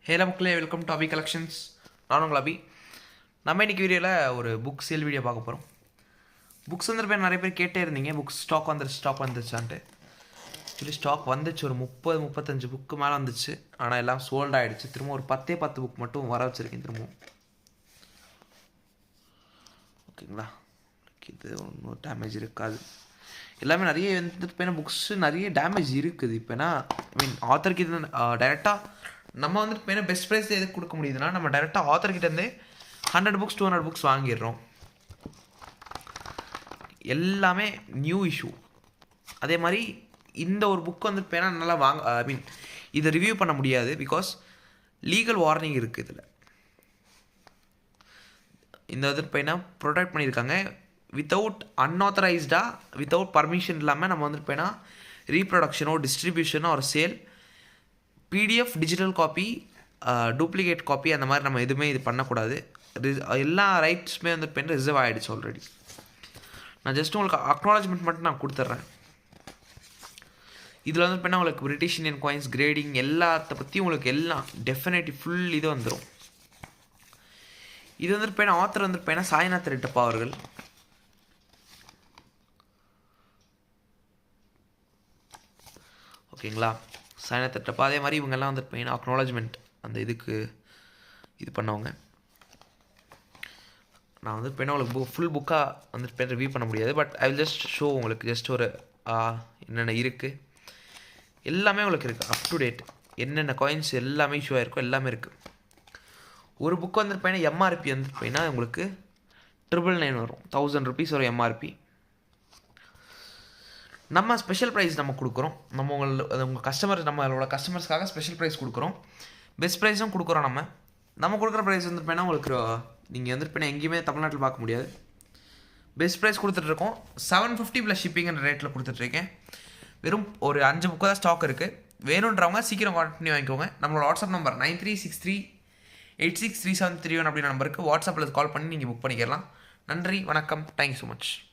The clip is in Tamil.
ஹேலோ மக்களே, வெல்கம் டு அபி கலெக்ஷன்ஸ். நான் உங்கள் அபி. நம்ம இன்றைக்கி வீடியோவில் ஒரு புக் சேல் வீடியோ பார்க்க போகிறோம். புக்ஸ் வந்துருப்பேன் நிறைய பேர் கேட்டே இருந்தீங்க, புக்ஸ் ஸ்டாக் வந்துருச்சான்ட்டு. ஆக்சுவலி ஸ்டாக் வந்துச்சு, ஒரு 30-35 புக்கு மேலே வந்துச்சு. ஆனால் எல்லாம் சோல்ட் ஆகிடுச்சு. திரும்ப ஒரு 10 புக் மட்டும் வர வச்சுருக்கேன் திரும்பவும். ஓகேங்களா, இது ஒன்றும் டேமேஜ் இருக்காது. எல்லாமே நிறைய வந்துட்டு புக்ஸு நிறைய டேமேஜ் இருக்குது. இப்போனா ஆத்தருக்கு இது டைரெக்டாக நம்ம வந்துட்டு பெஸ்ட் ப்ரைஸ் எதுக்கு கொடுக்க முடியுதுன்னா, நம்ம டைரெக்டாக ஆத்தர்கிட்டேருந்தே 100 புக்ஸ் 200 புக்ஸ் வாங்கிடுறோம். எல்லாமே நியூ இஷ்யூ. அதே மாதிரி இந்த ஒரு புக் வந்துட்டு நல்லா இதை ரிவ்யூ பண்ண முடியாது. பிகாஸ் லீகல் வார்னிங் இருக்குது இதில். இந்த வந்துட்டு ப்ரொடெக்ட் பண்ணியிருக்காங்க. வித்தவுட் அன்ஆத்தரைஸ்டாக, வித்தவுட் பர்மிஷன் இல்லாமல் நம்ம வந்துட்டு ரீப்ரொடக்ஷனோ டிஸ்ட்ரிபியூஷனோ ஒரு sale, PDF digital copy, duplicate copy அந்த மாதிரி நம்ம எதுவுமே இது பண்ணக்கூடாது. எல்லா ரைட்ஸுமே வந்துட்டு ரிசர்வ் ஆகிடுச்சு ஆல்ரெடி. நான் ஜஸ்ட் உங்களுக்கு அக்னாலஜ்மெண்ட் மட்டும் நான் கொடுத்துட்றேன். இதில் வந்துட்டு உங்களுக்கு பிரிட்டிஷ் இந்தியன் காயின்ஸ் கிரேடிங் எல்லாத்த பற்றி உங்களுக்கு எல்லாம் டெஃபினெட்லி ஃபுல் இது வந்துடும். இது வந்துட்டு ஆத்தர் வந்துட்டு சாய்நாத் ரெட்டப்பா அவர்கள். ஓகேங்களா, சாய்நாத் ரெட்டப்பா. அதே மாதிரி இவங்கெல்லாம் வந்துட்டு அக்னாலஜ்மெண்ட் அந்த இதுக்கு இது பண்ணவங்க. நான் வந்து உங்களுக்கு ஃபுல் புக்காக வந்துட்டு ரிவ்யூ பண்ண முடியாது. But I will just show உங்களுக்கு ஜஸ்ட் ஒரு என்னென்ன இருக்குது எல்லாமே உங்களுக்கு இருக்குது. அப் டு டேட் என்னென்ன காயின்ஸ் எல்லாமே இஷ்யூ ஆகிருக்கும், எல்லாமே இருக்குது. ஒரு புக்கு வந்துட்டு எம்ஆர்பி வந்துட்டு உங்களுக்கு 999 வரும். 1000 rupees வரும் எம்ஆர்பி. நம்ம ஸ்பெஷல் ப்ரைஸ் நம்ம கொடுக்குறோம். உங்கள் கஸ்டமர், நம்மளோட கஸ்டமர்ஸ்க்காக ஸ்பெஷல் ப்ரைஸ் கொடுக்குறோம். பெஸ்ட் ப்ரைஸும் கொடுக்குறோம். நம்ம கொடுக்குற ப்ரைஸ் வந்துட்டு உங்களுக்கு நீங்கள் வந்துட்டு எங்கேயுமே தமிழ்நாட்டில் பார்க்க முடியாது. பெஸ்ட் ப்ரைஸ் கொடுத்துட்ருக்கோம். 750 + ஷிப்பிங்கிற ரேட்டில் கொடுத்துட்ருக்கேன். வெறும் ஒரு 5 புக்கு தான் ஸ்டாக் இருக்குது. வேணுன்றவங்க சீக்கிரம் கான்டாக்ட் பண்ணி வாங்கிக்கோங்க. நம்மளோட வாட்ஸ்அப் நம்பர் 9363863731 அப்படின்ற நம்பருக்கு வாட்ஸ்அப்பில் கால் பண்ணி நீங்கள் புக் பண்ணிக்கலாம். நன்றி, வணக்கம், தேங்க்யூ ஸோ மச்.